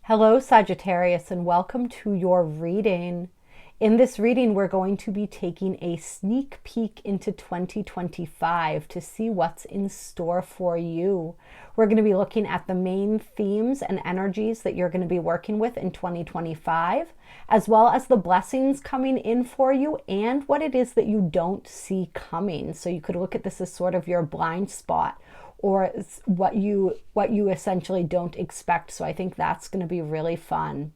Hello, Sagittarius, and welcome to your reading. In this reading, we're going to be taking a sneak peek into 2025 to see what's in store for you. We're going to be looking at the main themes and energies that you're going to be working with in 2025, as well as the blessings coming in for you and what it is that you don't see coming. So you could look at this as sort of your blind spot, or what you essentially don't expect. So I think that's going to be really fun.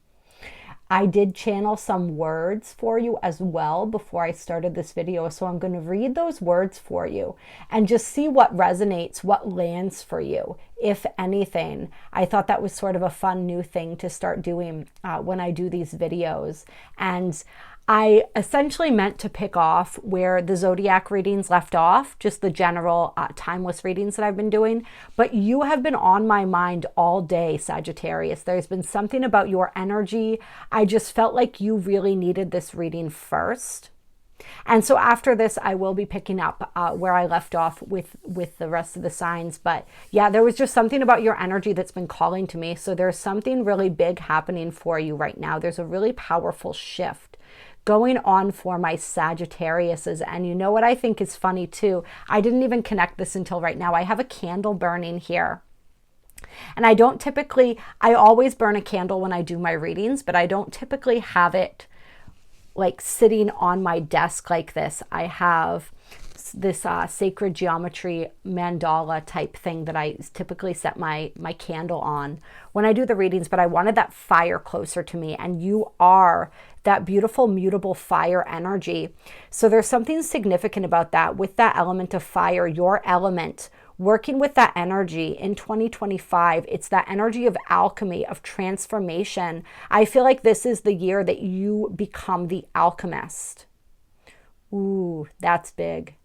I did channel some words for you as well before I started this video. So I'm going to read those words for you and just see what resonates, what lands for you, if anything. I thought that was sort of a fun new thing to start doing when I do these videos. And I essentially meant to pick off where the zodiac readings left off, just the general timeless readings that I've been doing. But you have been on my mind all day, Sagittarius. There's been something about your energy. I just felt like you really needed this reading first. And so after this, I will be picking up where I left off with the rest of the signs. But yeah, there was just something about your energy that's been calling to me. So there's something really big happening for you right now. There's a really powerful shift going on for my Sagittariuses. And you know what I think is funny too? I didn't even connect this until right now. I have a candle burning here. And I always burn a candle when I do my readings, but I don't typically have it like sitting on my desk like this. I have this sacred geometry mandala type thing that I typically set my candle on when I do the readings, but I wanted that fire closer to me, and you are that beautiful mutable fire energy. So there's something significant about that with that element of fire, your element, working with that energy in 2025. It's that energy of alchemy, of transformation. I feel like this is the year that you become the alchemist. Ooh, that's big.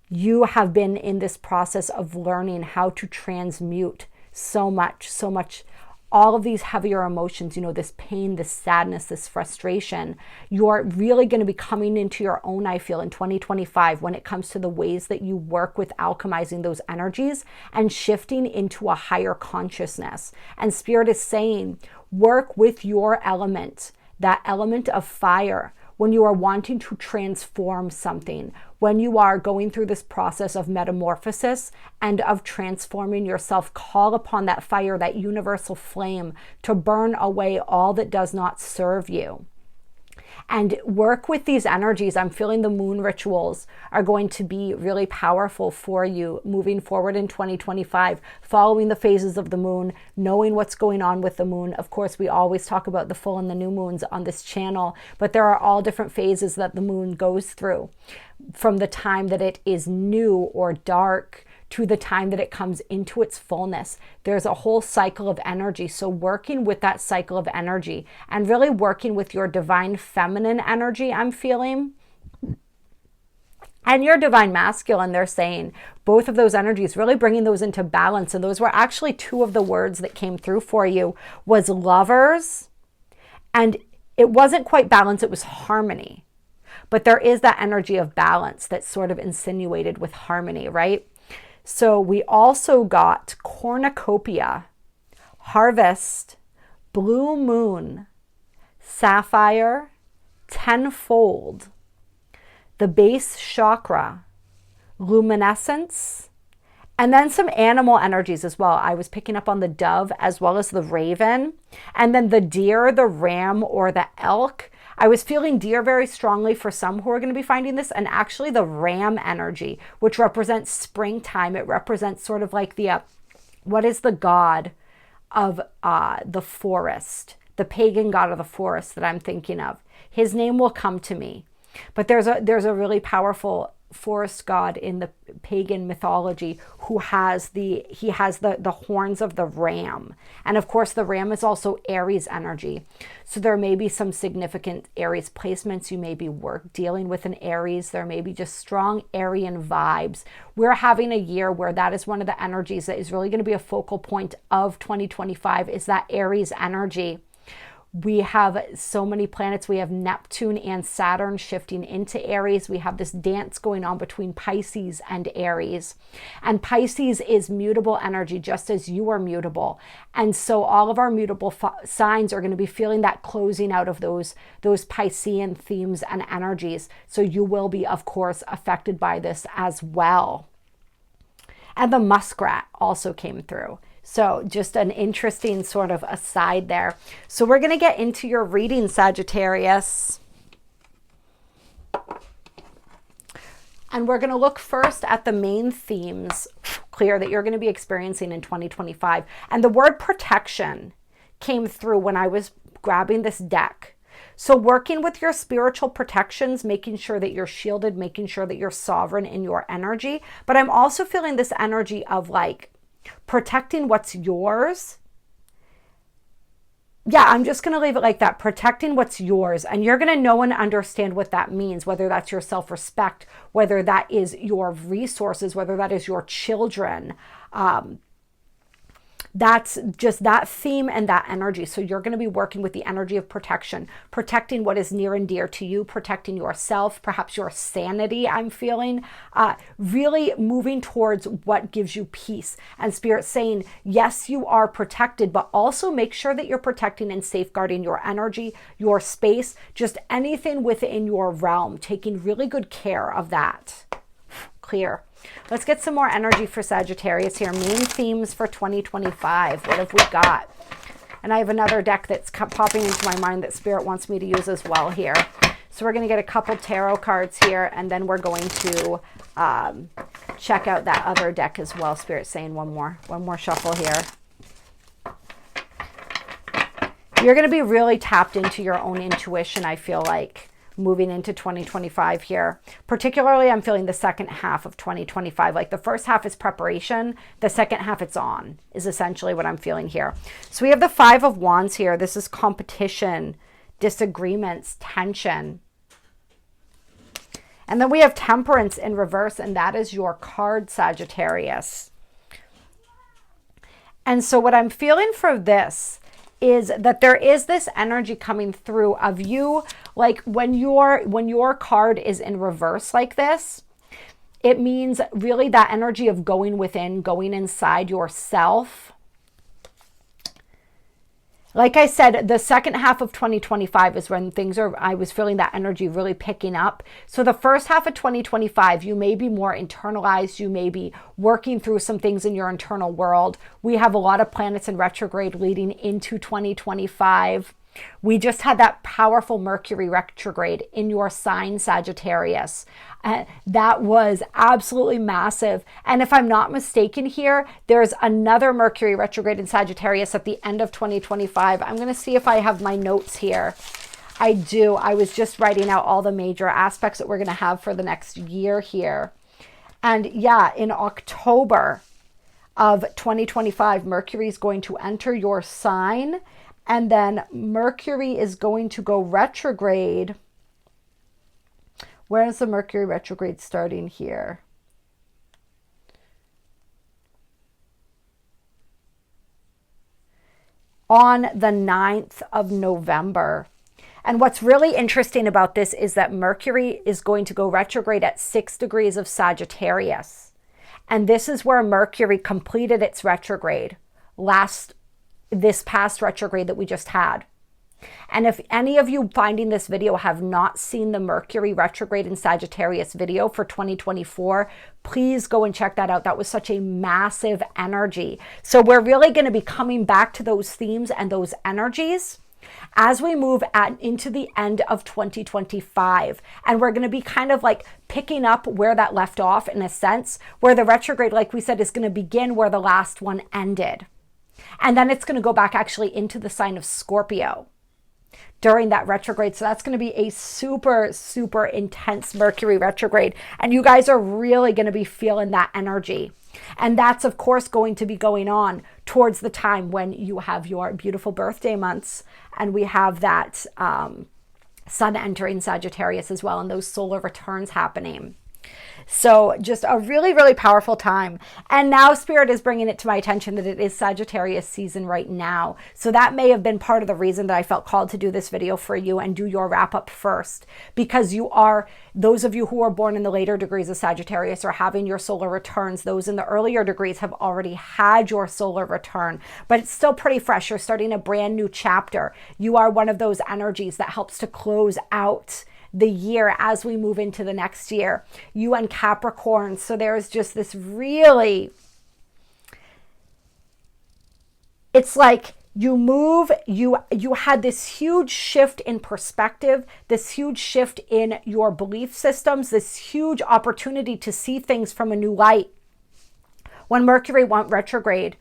You have been in this process of learning how to transmute so much, all of these heavier emotions, this pain, this sadness, this frustration. You're really going to be coming into your own, I feel, in 2025 when it comes to the ways that you work with alchemizing those energies and shifting into a higher consciousness. And Spirit is saying, work with your element, that element of fire. When you are wanting to transform something, when you are going through this process of metamorphosis and of transforming yourself, call upon that fire, that universal flame, to burn away all that does not serve you. And work with these energies. I'm feeling the moon rituals are going to be really powerful for you moving forward in 2025, following the phases of the moon, knowing what's going on with the moon. Of course, we always talk about the full and the new moons on this channel, but there are all different phases that the moon goes through, from the time that it is new or dark to the time that it comes into its fullness. There's a whole cycle of energy. So working with that cycle of energy and really working with your divine feminine energy, I'm feeling, and your divine masculine, they're saying, both of those energies, really bringing those into balance. And those were actually two of the words that came through for you, was lovers. And it wasn't quite balance, it was harmony. But there is that energy of balance that's sort of insinuated with harmony, right? So we also got cornucopia, harvest, blue moon, sapphire, tenfold, the base chakra, luminescence, and then some animal energies as well. I was picking up on the dove as well as the raven, and then the deer, the ram, or the elk. I was feeling deer very strongly for some who are going to be finding this, and actually the ram energy, which represents springtime. It represents sort of like what is the god of the forest, the pagan god of the forest that I'm thinking of. His name will come to me. But there's a really powerful forest god in the pagan mythology who has the horns of the ram. And of course the ram is also Aries energy. So there may be some significant Aries placements. You may be dealing with an Aries. There may be just strong Aryan vibes. We're having a year where that is one of the energies that is really going to be a focal point of 2025, is that Aries energy. We have so many planets. We have Neptune and Saturn shifting into Aries. We have this dance going on between Pisces and Aries. And Pisces is mutable energy, just as you are mutable. And so all of our mutable signs are going to be feeling that closing out of those Piscean themes and energies. So you will be, of course, affected by this as well. And the muskrat also came through. So just an interesting sort of aside there. So we're going to get into your reading, Sagittarius. And we're going to look first at the main themes, clear, that you're going to be experiencing in 2025. And the word protection came through when I was grabbing this deck. So working with your spiritual protections, making sure that you're shielded, making sure that you're sovereign in your energy. But I'm also feeling this energy of like, protecting what's yours. Yeah, I'm just going to leave it like that. Protecting what's yours. And you're going to know and understand what that means, whether that's your self-respect, whether that is your resources, whether that is your children. That's just that theme and that energy. So you're going to be working with the energy of protection, protecting what is near and dear to you, protecting yourself, perhaps your sanity, I'm feeling, really moving towards what gives you peace. And Spirit saying, yes, you are protected, but also make sure that you're protecting and safeguarding your energy, your space, just anything within your realm, taking really good care of that. Clear. Let's get some more energy for Sagittarius here. Main themes for 2025. What have we got? And I have another deck that's popping into my mind that Spirit wants me to use as well here. So we're going to get a couple tarot cards here, and then we're going to check out that other deck as well. Spirit's saying one more shuffle here. You're going to be really tapped into your own intuition, I feel like, moving into 2025 here. Particularly, I'm feeling the second half of 2025. Like the first half is preparation. The second half it's on, is essentially what I'm feeling here. So we have the Five of Wands here. This is competition, disagreements, tension. And then we have Temperance in reverse, and that is your card, Sagittarius. And so what I'm feeling for this is that there is this energy coming through of you, like when your card is in reverse like this, it means really that energy of going within, going inside yourself. Like I said, the second half of 2025 is when I was feeling that energy really picking up. So the first half of 2025, you may be more internalized. You may be working through some things in your internal world. We have a lot of planets in retrograde leading into 2025. We just had that powerful Mercury retrograde in your sign, Sagittarius. That was absolutely massive. And if I'm not mistaken here, there's another Mercury retrograde in Sagittarius at the end of 2025. I'm going to see if I have my notes here. I do. I was just writing out all the major aspects that we're going to have for the next year here. And yeah, in October of 2025, Mercury is going to enter your sign. And then Mercury is going to go retrograde. Where is the Mercury retrograde starting here? On the 9th of November. And what's really interesting about this is that Mercury is going to go retrograde at 6 degrees of Sagittarius. And this is where Mercury completed its retrograde this past retrograde that we just had. And if any of you finding this video have not seen the Mercury retrograde in Sagittarius video for 2024, please go and check that out. That was such a massive energy. So we're really going to be coming back to those themes and those energies as we move into the end of 2025. And we're going to be kind of like picking up where that left off, in a sense, where the retrograde, like we said, is going to begin where the last one ended. And then it's going to go back actually into the sign of Scorpio during that retrograde. So that's going to be a super, super intense Mercury retrograde. And you guys are really going to be feeling that energy. And that's, of course, going to be going on towards the time when you have your beautiful birthday months. And we have that Sun entering Sagittarius as well, and those solar returns happening. So just a really, really powerful time. And now Spirit is bringing it to my attention that it is Sagittarius season right now. So that may have been part of the reason that I felt called to do this video for you and do your wrap up first, because you are, those of you who are born in the later degrees of Sagittarius are having your solar returns. Those in the earlier degrees have already had your solar return, but it's still pretty fresh. You're starting a brand new chapter. You are one of those energies that helps to close out the year as we move into the next year. You and Capricorn. So there's just this really, it's like you move, you had this huge shift in perspective, this huge shift in your belief systems, this huge opportunity to see things from a new light. When Mercury went retrograde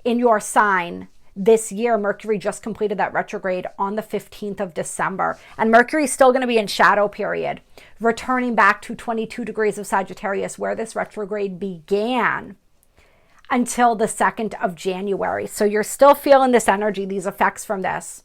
in your sign, this year, Mercury just completed that retrograde on the 15th of December. And Mercury is still going to be in shadow period, returning back to 22 degrees of Sagittarius, where this retrograde began, until the 2nd of January. So you're still feeling this energy, these effects from this.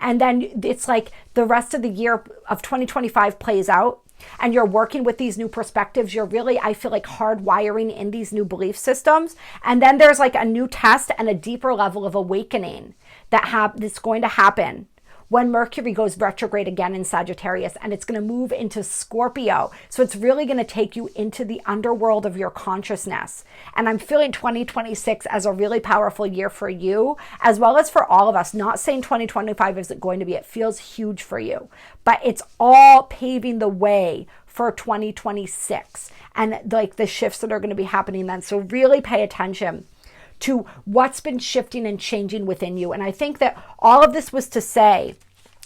And then it's like the rest of the year of 2025 plays out, and you're working with these new perspectives. You're really, I feel like, hardwiring in these new belief systems. And then there's like a new test and a deeper level of awakening that's going to happen when Mercury goes retrograde again in Sagittarius, and it's going to move into Scorpio. So it's really going to take you into the underworld of your consciousness. And I'm feeling 2026 as a really powerful year for you, as well as for all of us. Not saying 2025 isn't going to be, it feels huge for you, but it's all paving the way for 2026 and like the shifts that are going to be happening then. So really pay attention to what's been shifting and changing within you. And I think that all of this was to say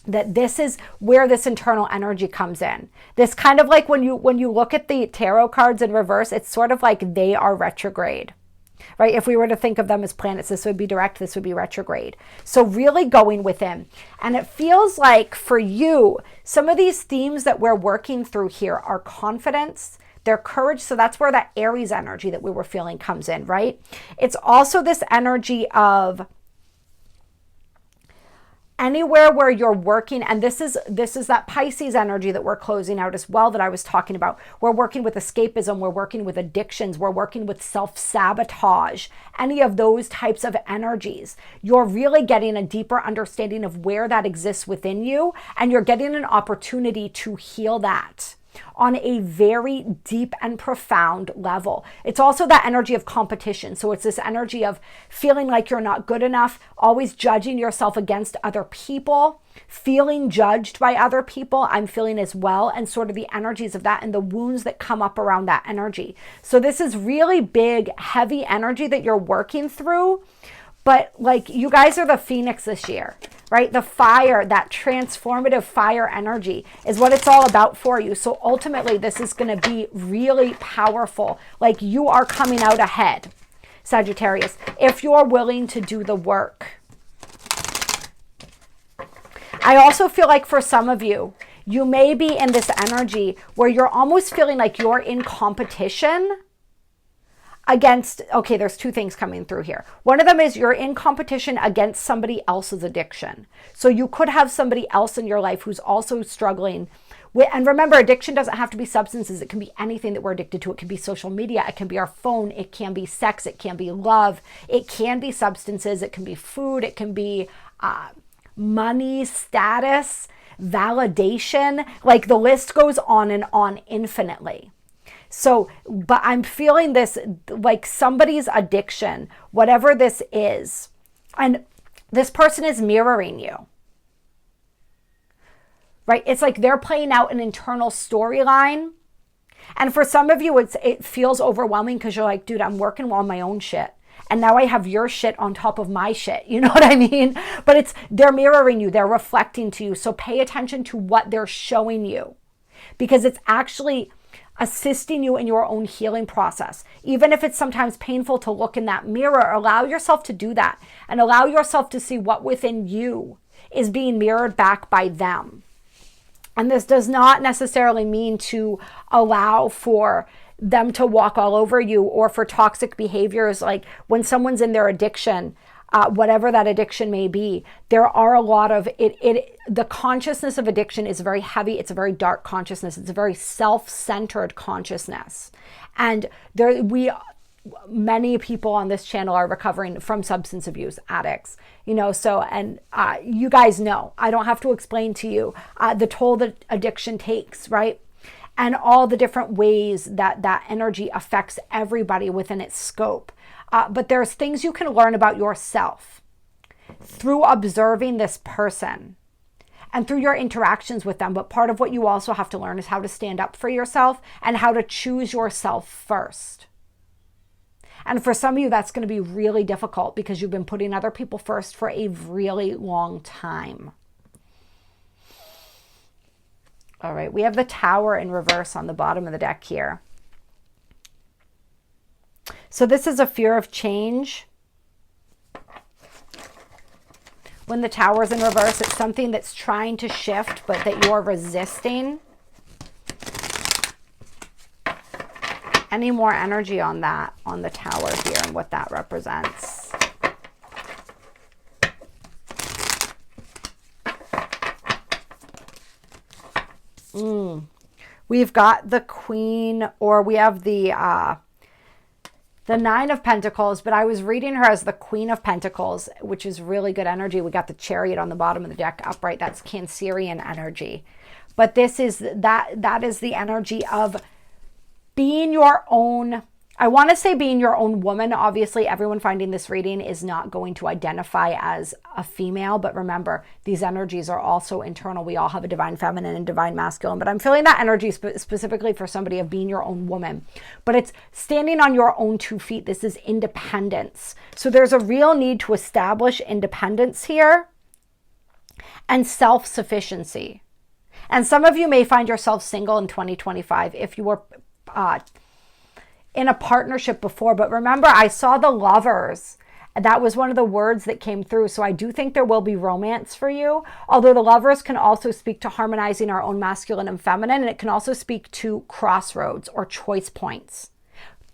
that this is where this internal energy comes in. This kind of like when you look at the tarot cards in reverse, it's sort of like they are retrograde, right? If we were to think of them as planets, this would be direct, this would be retrograde. So really going within. And it feels like for you, some of these themes that we're working through here are confidence, their courage. So that's where that Aries energy that we were feeling comes in, right? It's also this energy of anywhere where you're working, and this is that Pisces energy that we're closing out as well that I was talking about. We're working with escapism, we're working with addictions, we're working with self-sabotage, any of those types of energies. You're really getting a deeper understanding of where that exists within you, and you're getting an opportunity to heal that on a very deep and profound level. It's also that energy of competition. So it's this energy of feeling like you're not good enough, always judging yourself against other people, feeling judged by other people. I'm feeling as well, and sort of the energies of that and the wounds that come up around that energy. So this is really big, heavy energy that you're working through. But like, you guys are the phoenix this year, right? The fire, that transformative fire energy is what it's all about for you. So ultimately, this is going to be really powerful. Like, you are coming out ahead, Sagittarius, if you're willing to do the work. I also feel like for some of you, you may be in this energy where you're almost feeling like you're in competition against, okay, there's two things coming through here. One of them is you're in competition against somebody else's addiction. So you could have somebody else in your life who's also struggling with, and remember, addiction doesn't have to be substances. It can be anything that we're addicted to. It can be social media. It can be our phone. It can be sex. It can be love. It can be substances. It can be food. It can be money, status, validation. Like, the list goes on and on infinitely. So, but I'm feeling this, like somebody's addiction, whatever this is, and this person is mirroring you, right? It's like they're playing out an internal storyline. And for some of you, it feels overwhelming because you're like, dude, I'm working on my own shit. And now I have your shit on top of my shit. You know what I mean? But they're mirroring you. They're reflecting to you. So pay attention to what they're showing you, because it's actually assisting you in your own healing process. Even if it's sometimes painful to look in that mirror, allow yourself to do that and allow yourself to see what within you is being mirrored back by them. And this does not necessarily mean to allow for them to walk all over you or for toxic behaviors. Like when someone's in their addiction, whatever that addiction may be. There are a lot of the consciousness of addiction is very heavy. It's a very dark consciousness. It's a very self-centered consciousness. And many people on this channel are recovering from substance abuse, addicts, you know, you guys know, I don't have to explain to you the toll that addiction takes, right? And all the different ways that that energy affects everybody within its scope. But there's things you can learn about yourself through observing this person and through your interactions with them. But part of what you also have to learn is how to stand up for yourself and how to choose yourself first. And for some of you, that's going to be really difficult because you've been putting other people first for a really long time. All right, we have the Tower in reverse on the bottom of the deck here. So this is a fear of change. When the Tower is in reverse, it's something that's trying to shift, but that you're resisting. Any more energy on that, on the Tower here and what that represents? We've got the Queen, or we have the Nine of Pentacles, but I was reading her as the Queen of Pentacles, which is really good energy. We got the Chariot on the bottom of the deck upright. That's Cancerian energy. But this is that is the energy of being your own, I want to say being your own woman. Obviously, everyone finding this reading is not going to identify as a female, but remember, these energies are also internal. We all have a divine feminine and divine masculine, but I'm feeling that energy specifically for somebody of being your own woman. But it's standing on your own 2 feet. This is independence. So there's a real need to establish independence here and self-sufficiency. And some of you may find yourself single in 2025 if you were in a partnership before. But remember, I saw the Lovers. That was one of the words that came through. So I do think there will be romance for you. Although the Lovers can also speak to harmonizing our own masculine and feminine. And it can also speak to crossroads or choice points,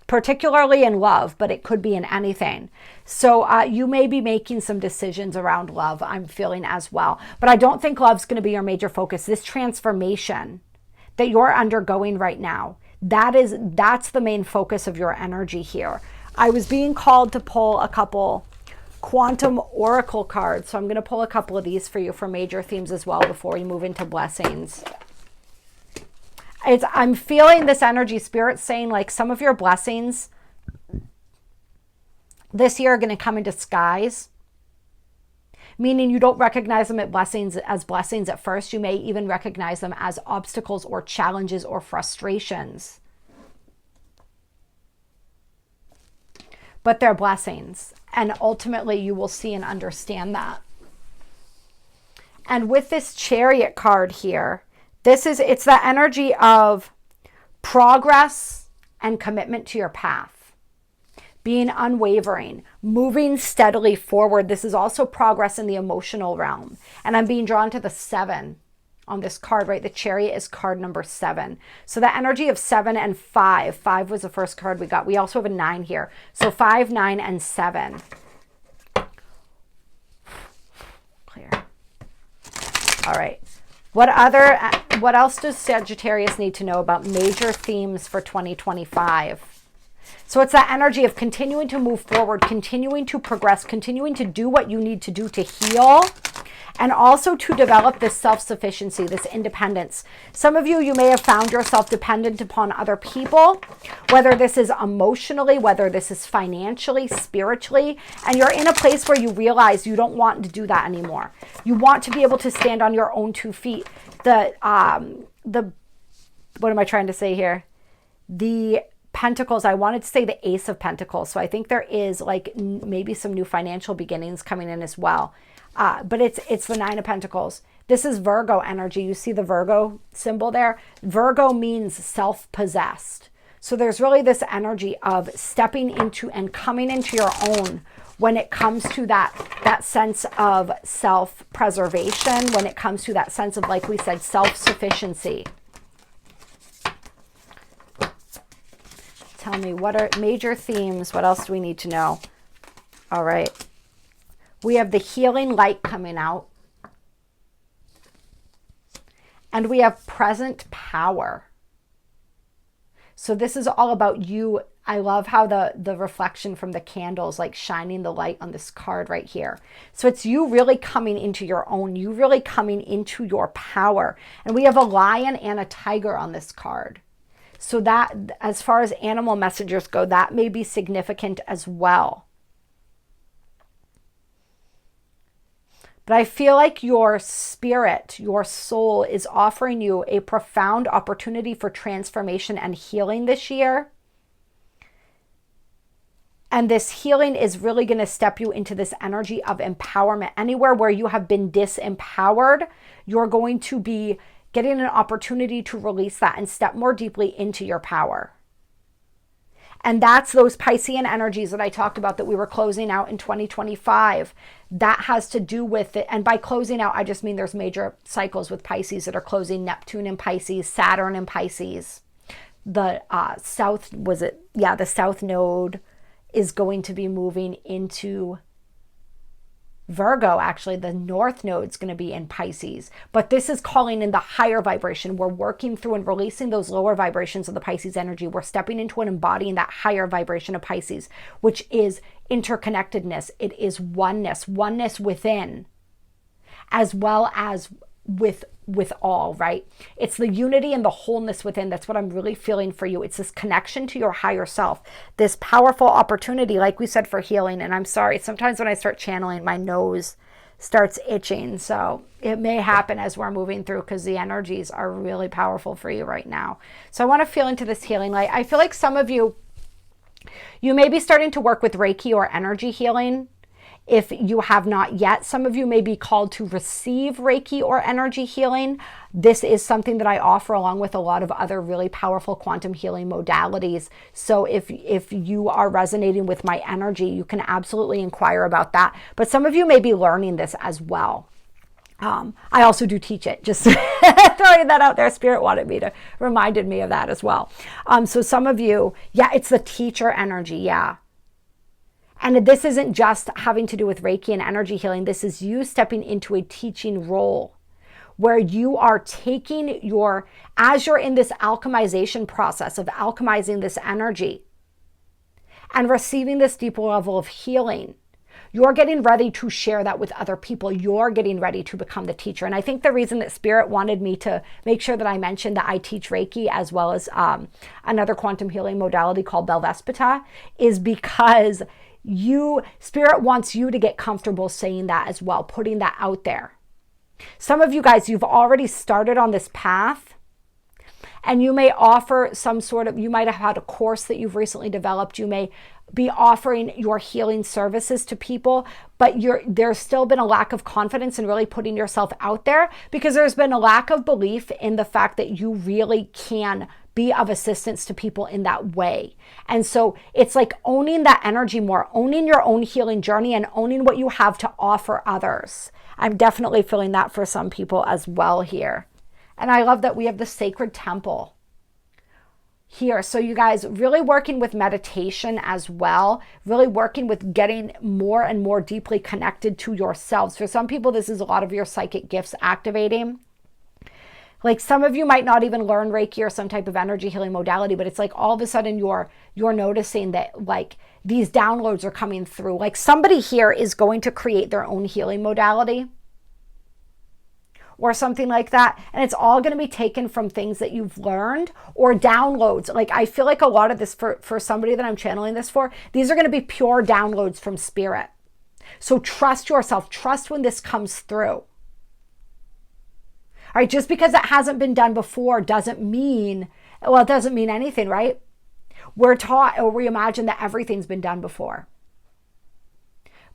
particularly in love, but it could be in anything. So you may be making some decisions around love, I'm feeling as well. But I don't think love's going to be your major focus. This transformation that you're undergoing right now, that's the main focus of your energy here. I was being called to pull a couple quantum oracle cards, so I'm going to pull a couple of these for you for major themes as well before we move into blessings. I'm feeling this energy, Spirit saying like some of your blessings this year are going to come in disguise, meaning you don't recognize them as blessings at first. You may even recognize them as obstacles or challenges or frustrations. But they're blessings. And ultimately you will see and understand that. And with this Chariot card here, it's the energy of progress and commitment to your path. Being unwavering, moving steadily forward. This is also progress in the emotional realm. And I'm being drawn to the 7 on this card, right? The Chariot is card number 7. So the energy of 7 and 5. 5 was the first card we got. We also have a 9 here. So 5, 9, and 7. Clear. All right. What else does Sagittarius need to know about major themes for 2025? So it's that energy of continuing to move forward, continuing to progress, continuing to do what you need to do to heal, and also to develop this self-sufficiency, this independence. Some of you may have found yourself dependent upon other people, whether this is emotionally, whether this is financially, spiritually, and you're in a place where you realize you don't want to do that anymore. You want to be able to stand on your own 2 feet. What am I trying to say here? The Pentacles, I wanted to say the Ace of Pentacles. So I think there is like maybe some new financial beginnings coming in as well. But it's the 9 of Pentacles. This is Virgo energy. You see the Virgo symbol there? Virgo means self-possessed. So there's really this energy of stepping into and coming into your own when it comes to that sense of self-preservation, when it comes to that sense of, like we said, self-sufficiency. Tell me, what are major themes? What else do we need to know? All right. We have the healing light coming out. And we have present power. So this is all about you. I love how the reflection from the candles like shining the light on this card right here. So it's you really coming into your own, you really coming into your power. And we have a lion and a tiger on this card. So that, as far as animal messengers go, that may be significant as well. But I feel like your spirit, your soul is offering you a profound opportunity for transformation and healing this year. And this healing is really going to step you into this energy of empowerment. Anywhere where you have been disempowered, you're going to be getting an opportunity to release that and step more deeply into your power. And that's those Piscean energies that I talked about that we were closing out in 2025. That has to do with it. And by closing out, I just mean there's major cycles with Pisces that are closing. Neptune in Pisces, Saturn in Pisces. The south, was it? Yeah, the south node is going to be moving into Virgo. Actually, the north node is going to be in Pisces. But this is calling in the higher vibration. We're working through and releasing those lower vibrations of the Pisces energy. We're stepping into and embodying that higher vibration of Pisces, which is interconnectedness. It is oneness within, as well as with all, right? It's the unity and the wholeness within. That's what I'm really feeling for you. It's this connection to your higher self, this powerful opportunity, like we said, for healing. And I'm sorry, sometimes when I start channeling, my nose starts itching. So it may happen as we're moving through, because the energies are really powerful for you right now. So I want to feel into this healing light. I feel like some of you may be starting to work with Reiki or energy healing. If you have not yet, some of you may be called to receive Reiki or energy healing. This is something that I offer along with a lot of other really powerful quantum healing modalities. So if you are resonating with my energy, you can absolutely inquire about that. But some of you may be learning this as well. I also do teach it, just throwing that out there. Spirit reminded me of that as well. So some of you, yeah, it's the teacher energy, yeah. And this isn't just having to do with Reiki and energy healing. This is you stepping into a teaching role where you are taking as you're in this alchemization process of alchemizing this energy and receiving this deeper level of healing, you're getting ready to share that with other people. You're getting ready to become the teacher. And I think the reason that Spirit wanted me to make sure that I mentioned that I teach Reiki as well as another quantum healing modality called Belvespita is because Spirit wants you to get comfortable saying that as well, putting that out there. Some of you guys, you've already started on this path, and you may offer you might have had a course that you've recently developed. You may be offering your healing services to people, but there's still been a lack of confidence in really putting yourself out there, because there's been a lack of belief in the fact that you really can be of assistance to people in that way. And so it's like owning that energy more, owning your own healing journey and owning what you have to offer others. I'm definitely feeling that for some people as well here. And I love that we have the sacred temple here. So you guys really working with meditation as well, really working with getting more and more deeply connected to yourselves. For some people, this is a lot of your psychic gifts activating. Like some of you might not even learn Reiki or some type of energy healing modality, but it's like all of a sudden you're noticing that like these downloads are coming through. Like somebody here is going to create their own healing modality or something like that. And it's all going to be taken from things that you've learned or downloads. Like I feel like a lot of this for somebody that I'm channeling this for, these are going to be pure downloads from Spirit. So trust yourself, trust when this comes through. All right, just because it hasn't been done before doesn't mean anything, right? We're taught or we imagine that everything's been done before.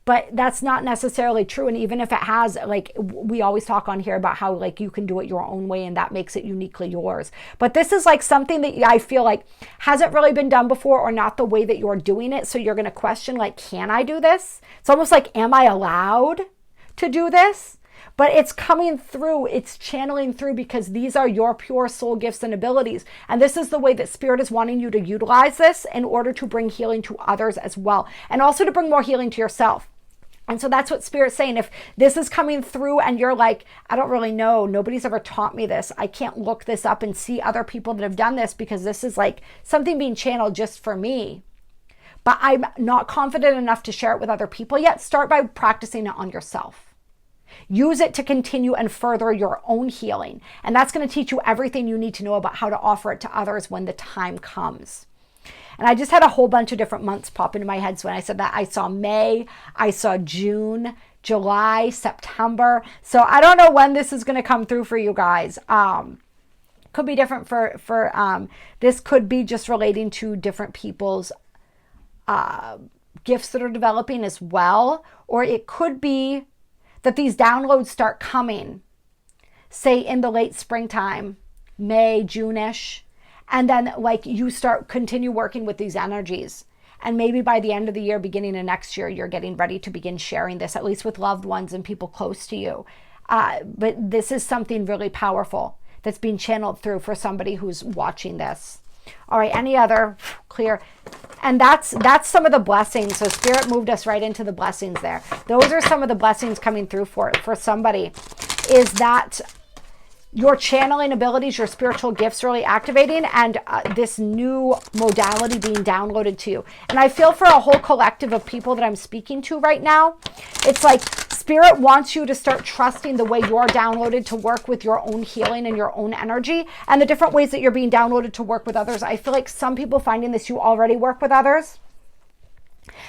But that's not necessarily true. And even if it has, like we always talk on here about how like you can do it your own way and that makes it uniquely yours. But this is like something that I feel like hasn't really been done before or not the way that you're doing it. So you're going to question like, can I do this? It's almost like, am I allowed to do this? But it's coming through, it's channeling through because these are your pure soul gifts and abilities. And this is the way that Spirit is wanting you to utilize this in order to bring healing to others as well. And also to bring more healing to yourself. And so that's what Spirit's saying. If this is coming through and you're like, I don't really know, nobody's ever taught me this, I can't look this up and see other people that have done this because this is like something being channeled just for me, but I'm not confident enough to share it with other people yet, start by practicing it on yourself. Use it to continue and further your own healing. And that's going to teach you everything you need to know about how to offer it to others when the time comes. And I just had a whole bunch of different months pop into my head. So when I said that, I saw May, I saw June, July, September. So I don't know when this is going to come through for you guys. Could be different for this could be just relating to different people's gifts that are developing as well. Or it could be that these downloads start coming, say in the late springtime, May, June-ish. And then like you continue working with these energies. And maybe by the end of the year, beginning of next year, you're getting ready to begin sharing this, at least with loved ones and people close to you. But this is something really powerful that's being channeled through for somebody who's watching this. All right, any other clear? And that's some of the blessings. So Spirit moved us right into the blessings there. Those are some of the blessings coming through for somebody, is that your channeling abilities, your spiritual gifts really activating, and this new modality being downloaded to you. And I feel for a whole collective of people that I'm speaking to right now, it's like Spirit wants you to start trusting the way you're downloaded to work with your own healing and your own energy, and the different ways that you're being downloaded to work with others. I feel like some people finding this, you already work with others,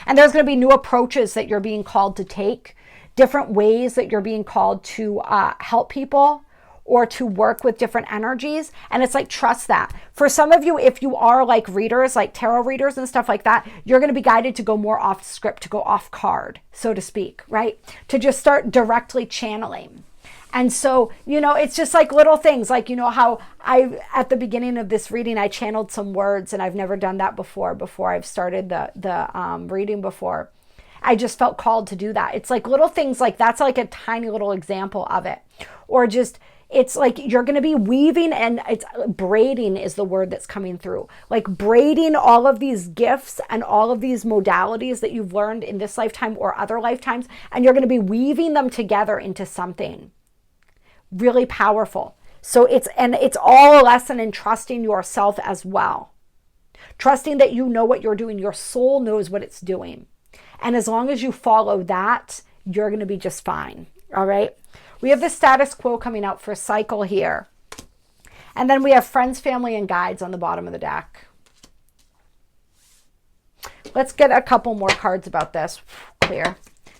and there's going to be new approaches that you're being called to take, different ways that you're being called to help people, or to work with different energies. And it's like, trust that. For some of you, if you are like readers, like tarot readers and stuff like that, you're going to be guided to go more off script, to go off card, so to speak, right? To just start directly channeling. And so, you know, it's just like little things, like, you know, how at the beginning of this reading, I channeled some words, and I've never done that before I've started the reading before. I just felt called to do that. It's like little things like that's like a tiny little example of it. Or just, it's like you're going to be weaving, and it's braiding is the word that's coming through. Like braiding all of these gifts and all of these modalities that you've learned in this lifetime or other lifetimes, and you're going to be weaving them together into something really powerful. So it's all a lesson in trusting yourself as well. Trusting that you know what you're doing. Your soul knows what it's doing. And as long as you follow that, you're going to be just fine. All right. We have the status quo coming out for cycle here. And then we have friends, family, and guides on the bottom of the deck. Let's get a couple more cards about this. Clear.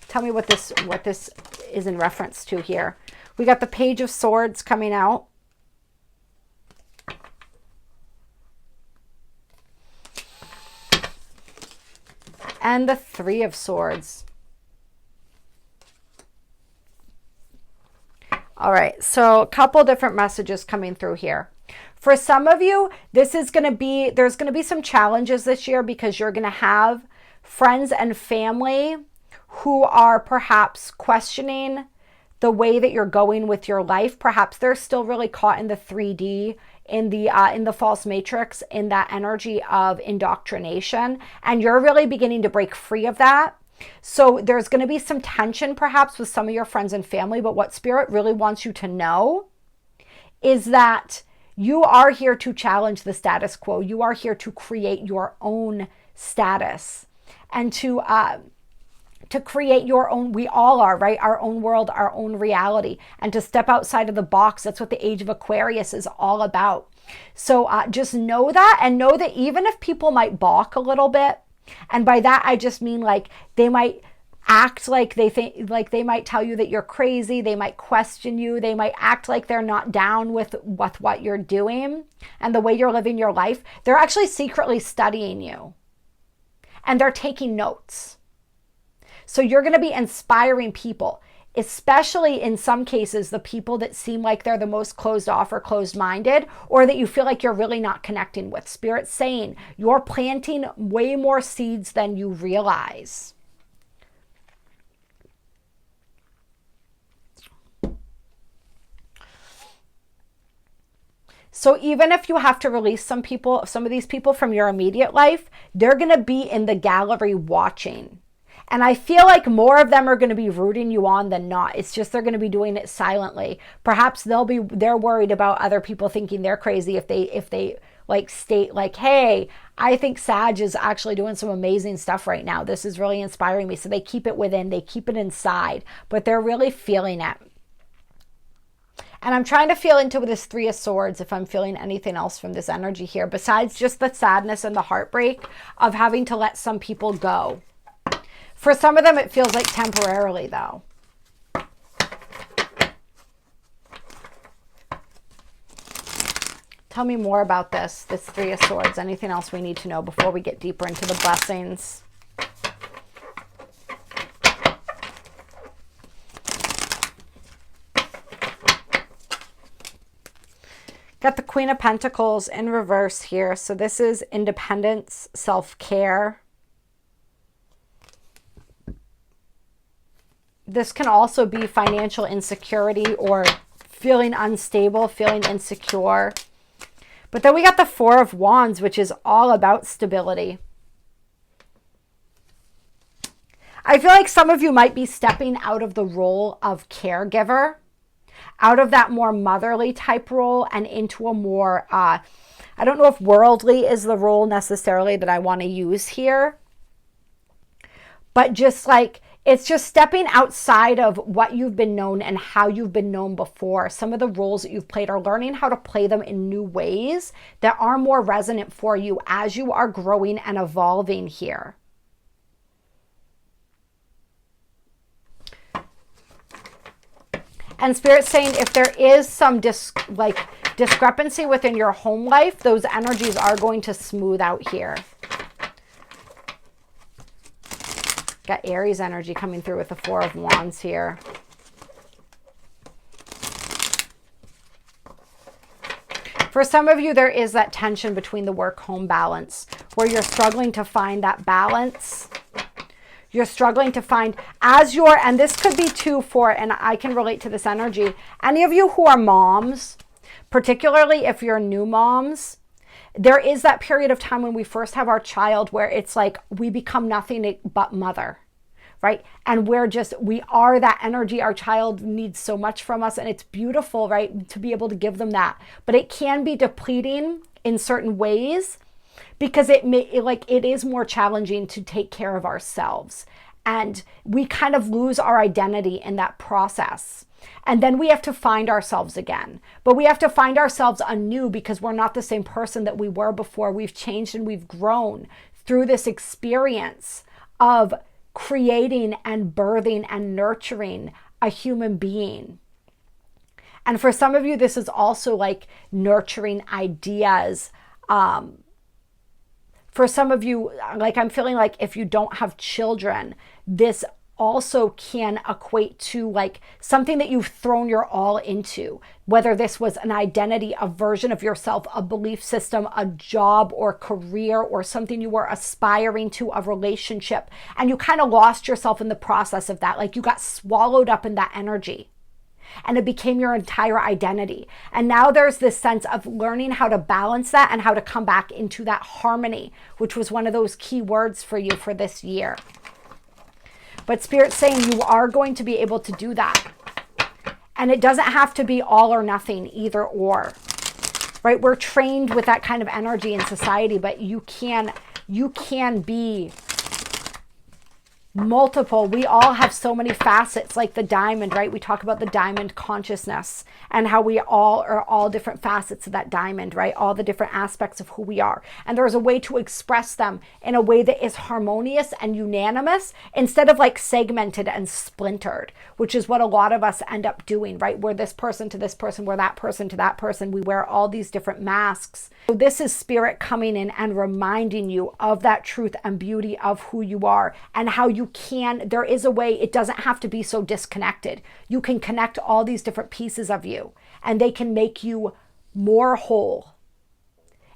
Tell me what this is in reference to here. We got the Page of Swords coming out. And the Three of Swords. All right, so a couple different messages coming through here. For some of you, there's going to be some challenges this year because you're going to have friends and family who are perhaps questioning the way that you're going with your life. Perhaps they're still really caught in the 3D, in the false matrix, in that energy of indoctrination, and you're really beginning to break free of that. So there's going to be some tension perhaps with some of your friends and family, but what Spirit really wants you to know is that you are here to challenge the status quo. You are here to create your own status and to create your own, we all are, right? Our own world, our own reality, and to step outside of the box. That's what the Age of Aquarius is all about. So just know that, and know that even if people might balk a little bit, and by that, I just mean like they might act like they think, like they might tell you that you're crazy. They might question you. They might act like they're not down with what you're doing and the way you're living your life. They're actually secretly studying you, and they're taking notes. So you're going to be inspiring people, especially in some cases, the people that seem like they're the most closed off or closed-minded, or that you feel like you're really not connecting with. Spirit's saying you're planting way more seeds than you realize. So even if you have to release some of these people from your immediate life, they're going to be in the gallery watching. And I feel like more of them are going to be rooting you on than not. It's just they're going to be doing it silently. Perhaps they're worried about other people thinking they're crazy if they like state like, hey, I think Sag is actually doing some amazing stuff right now. This is really inspiring me. So they keep it within, they keep it inside, but they're really feeling it. And I'm trying to feel into this Three of Swords if I'm feeling anything else from this energy here, besides just the sadness and the heartbreak of having to let some people go. For some of them, it feels like temporarily, though. Tell me more about this Three of Swords. Anything else we need to know before we get deeper into the blessings? Got the Queen of Pentacles in reverse here. So this is independence, self-care. This can also be financial insecurity or feeling unstable, feeling insecure. But then we got the Four of Wands, which is all about stability. I feel like some of you might be stepping out of the role of caregiver, out of that more motherly type role and into a more, I don't know if worldly is the role necessarily that I want to use here, but just like, it's just stepping outside of what you've been known and how you've been known before. Some of the roles that you've played are learning how to play them in new ways that are more resonant for you as you are growing and evolving here. And Spirit's saying if there is some discrepancy within your home life, those energies are going to smooth out here. Got Aries energy coming through with the Four of Wands here. For some of you, there is that tension between the work-home balance where you're struggling to find that balance. You're struggling to find and this could be too for, and I can relate to this energy, any of you who are moms, particularly if you're new moms, there is that period of time when we first have our child where it's like we become nothing but mother, right? And we are that energy. Our child needs so much from us and it's beautiful, right? To be able to give them that. But it can be depleting in certain ways because it is more challenging to take care of ourselves. And we kind of lose our identity in that process. And then we have to find ourselves again. But we have to find ourselves anew because we're not the same person that we were before. We've changed and we've grown through this experience of creating and birthing and nurturing a human being. And for some of you, this is also like nurturing ideas. For some of you, like I'm feeling like if you don't have children, this also can equate to like something that you've thrown your all into, whether this was an identity, a version of yourself, a belief system, a job or career, or something you were aspiring to, a relationship, and you kind of lost yourself in the process of that. Like you got swallowed up in that energy and it became your entire identity. And now there's this sense of learning how to balance that and how to come back into that harmony, which was one of those key words for you for this year. But Spirit's saying you are going to be able to do that. And it doesn't have to be all or nothing, either or, right? We're trained with that kind of energy in society, but you can be multiple. We all have so many facets, like the diamond, right? We talk about the diamond consciousness and how we all are all different facets of that diamond, right? All the different aspects of who we are. And there's a way to express them in a way that is harmonious and unanimous instead of like segmented and splintered, which is what a lot of us end up doing, right? We're this person to this person, we're that person to that person. We wear all these different masks. So this is Spirit coming in and reminding you of that truth and beauty of who you are and how you there is a way. It doesn't have to be so disconnected. You can connect all these different pieces of you and they can make you more whole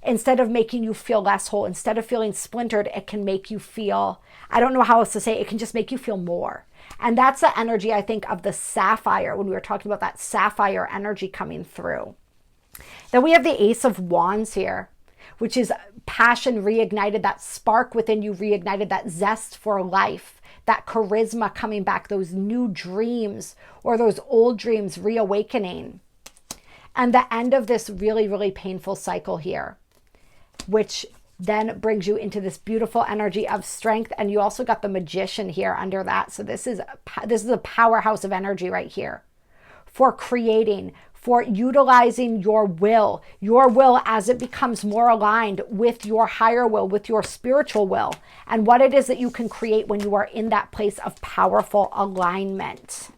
instead of making you feel less whole. Instead of feeling splintered, it can make you feel, I don't know how else to say it, can just make you feel more. And that's the energy, I think, of the sapphire when we were talking about that sapphire energy coming through. Then we have the Ace of Wands here, which is passion reignited, that spark within you reignited, that zest for life, that charisma coming back, those new dreams or those old dreams reawakening. And the end of this really, really painful cycle here, which then brings you into this beautiful energy of strength. And you also got the Magician here under that. So this is a powerhouse of energy right here for creating, for utilizing your will as it becomes more aligned with your higher will, with your spiritual will, and what it is that you can create when you are in that place of powerful alignment.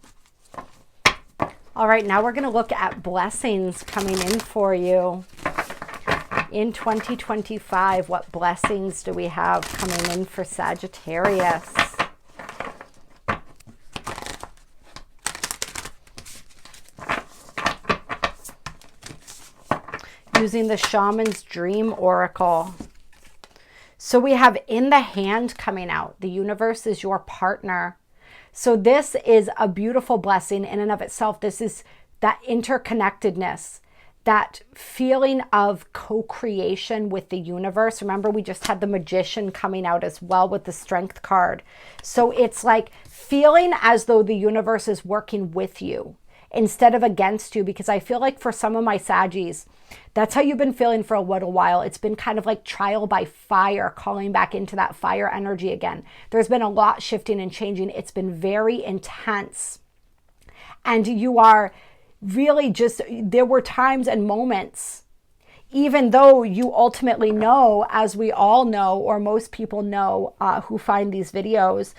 All right, now we're going to look at blessings coming in for you. In 2025, what blessings do we have coming in for Sagittarius? Using the Shaman's Dream Oracle. So we have in the hand coming out. The universe is your partner. So this is a beautiful blessing in and of itself. This is that interconnectedness, that feeling of co-creation with the universe. Remember, we just had the Magician coming out as well with the Strength card. So it's like feeling as though the universe is working with you instead of against you, because I feel like for some of my Saggies, that's how you've been feeling for a little while. It's been kind of like trial by fire, calling back into that fire energy again. There's been a lot shifting and changing. It's been very intense. And you are really just, there were times and moments, even though you ultimately know, as we all know, or most people know who find these videos,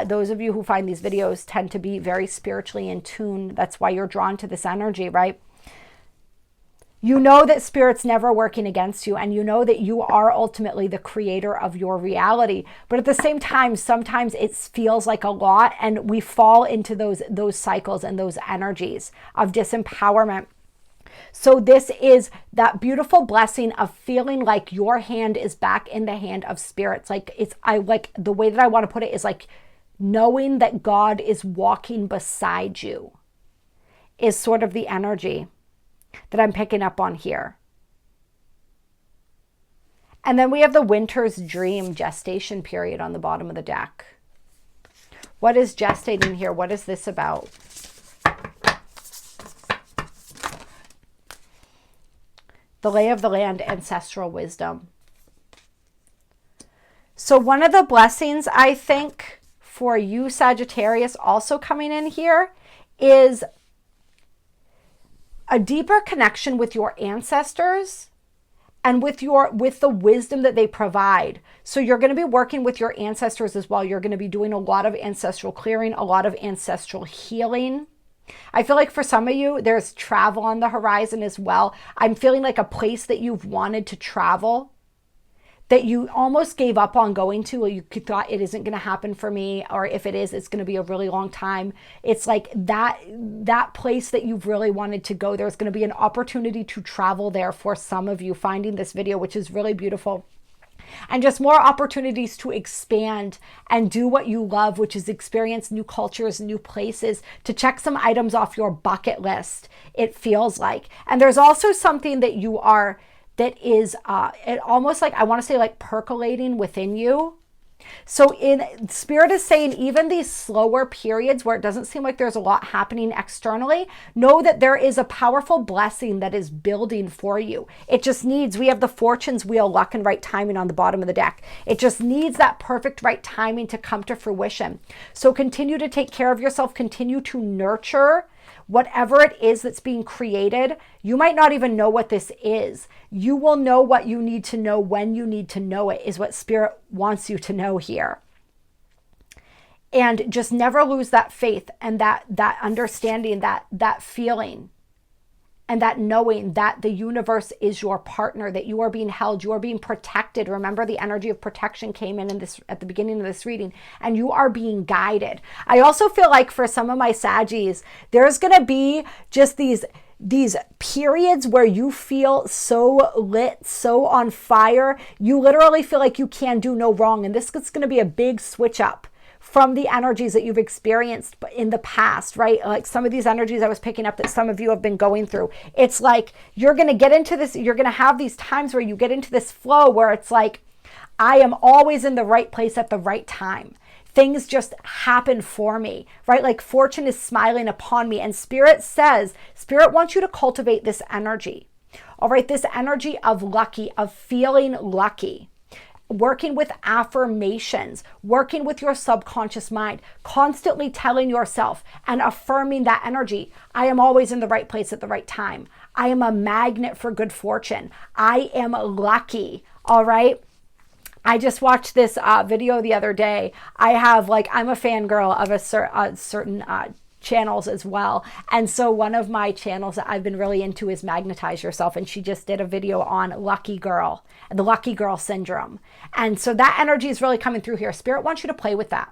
those of you who find these videos tend to be very spiritually in tune. That's why you're drawn to this energy, right? You know that Spirit's never working against you, and you know that you are ultimately the creator of your reality. But at the same time, sometimes it feels like a lot, and we fall into those cycles and those energies of disempowerment. So this is that beautiful blessing of feeling like your hand is back in the hand of Spirit. I like the way that I want to put it is like knowing that God is walking beside you is sort of the energy that I'm picking up on here. And then we have the Winter's Dream gestation period on the bottom of the deck. What is gestating here? What is this about? The lay of the land, ancestral wisdom. So one of the blessings, I think, for you, Sagittarius, also coming in here is a deeper connection with your ancestors and with the wisdom that they provide. So you're going to be working with your ancestors as well. You're going to be doing a lot of ancestral clearing, a lot of ancestral healing. I feel like for some of you, there's travel on the horizon as well. I'm feeling like a place that you've wanted to travel, that you almost gave up on going to, or you thought it isn't going to happen for me, or if it is, it's going to be a really long time. It's like that place that you've really wanted to go. There's going to be an opportunity to travel there for some of you finding this video, which is really beautiful. And just more opportunities to expand and do what you love, which is experience new cultures, new places, to check some items off your bucket list, it feels like. And there's also something that you are, that is it almost like, I want to say like percolating within you. So Spirit is saying even these slower periods where it doesn't seem like there's a lot happening externally, know that there is a powerful blessing that is building for you. It just needs, we have the Fortune's Wheel, luck and right timing on the bottom of the deck. It just needs that perfect right timing to come to fruition. So continue to take care of yourself, continue to nurture whatever it is that's being created. You might not even know what this is. You will know what you need to know when you need to know it, is what Spirit wants you to know here. And just never lose that faith and that understanding, that feeling, and that knowing that the universe is your partner, that you are being held, you are being protected. Remember, the energy of protection came in this at the beginning of this reading, and you are being guided. I also feel like for some of my Saggies, there's going to be just these periods where you feel so lit, so on fire. You literally feel like you can do no wrong. And this is going to be a big switch up from the energies that you've experienced in the past, right? Like some of these energies I was picking up that some of you have been going through. It's like you're going to get into this, you're going to have these times where you get into this flow where it's like, I am always in the right place at the right time. things just happen for me, right? Like fortune is smiling upon me. And Spirit says, Spirit wants you to cultivate this energy. All right, this energy of lucky, of feeling lucky. Working with affirmations, working with your subconscious mind, constantly telling yourself and affirming that energy. I am always in the right place at the right time. I am a magnet for good fortune. I am lucky. All right. I just watched this video the other day. I'm a fangirl of a certain channels as well. And so one of my channels that I've been really into is Magnetize Yourself. And she just did a video on lucky girl, the lucky girl syndrome. And so that energy is really coming through here. Spirit wants you to play with that.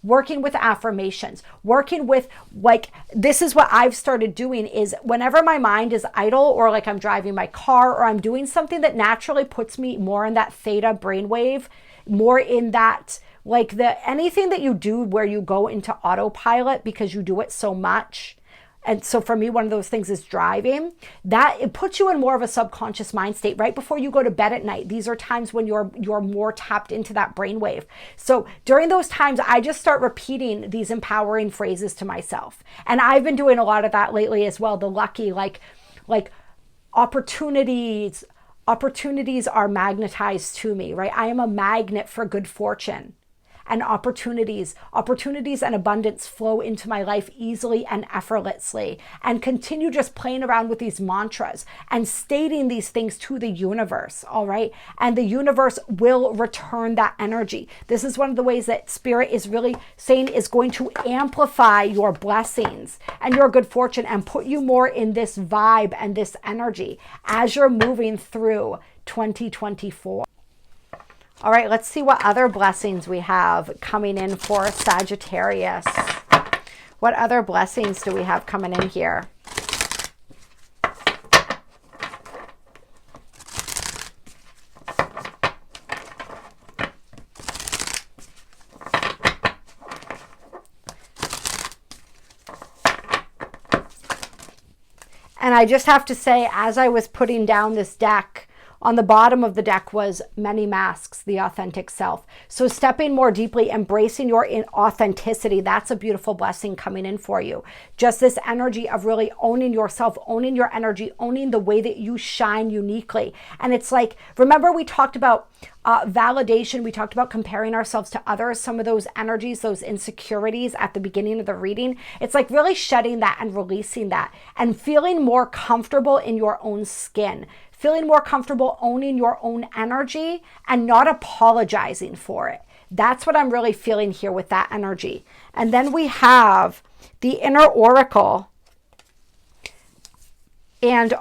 Working with affirmations, working with this is what I've started doing is whenever my mind is idle or like I'm driving my car or I'm doing something that naturally puts me more in that theta brainwave, more in that anything that you do where you go into autopilot because you do it so much. And so for me, one of those things is driving. That it puts you in more of a subconscious mind state right before you go to bed at night. These are times when you're more tapped into that brainwave. So during those times, I just start repeating these empowering phrases to myself. And I've been doing a lot of that lately as well. The lucky, like opportunities are magnetized to me, right? I am a magnet for good fortune. And opportunities and abundance flow into my life easily and effortlessly. And continue just playing around with these mantras and stating these things to the universe, all right? And the universe will return that energy. This is one of the ways that Spirit is really saying is going to amplify your blessings and your good fortune and put you more in this vibe and this energy as you're moving through 2024. All right, let's see what other blessings we have coming in for Sagittarius. What other blessings do we have coming in here? And I just have to say, as I was putting down this deck, on the bottom of the deck was many masks, the authentic self. So stepping more deeply, embracing your authenticity, that's a beautiful blessing coming in for you. Just this energy of really owning yourself, owning your energy, owning the way that you shine uniquely. And it's like, remember we talked about validation. We talked about comparing ourselves to others, some of those energies, those insecurities at the beginning of the reading. It's like really shedding that and releasing that and feeling more comfortable in your own skin. Feeling more comfortable owning your own energy and not apologizing for it. That's what I'm really feeling here with that energy. And then we have the inner oracle. And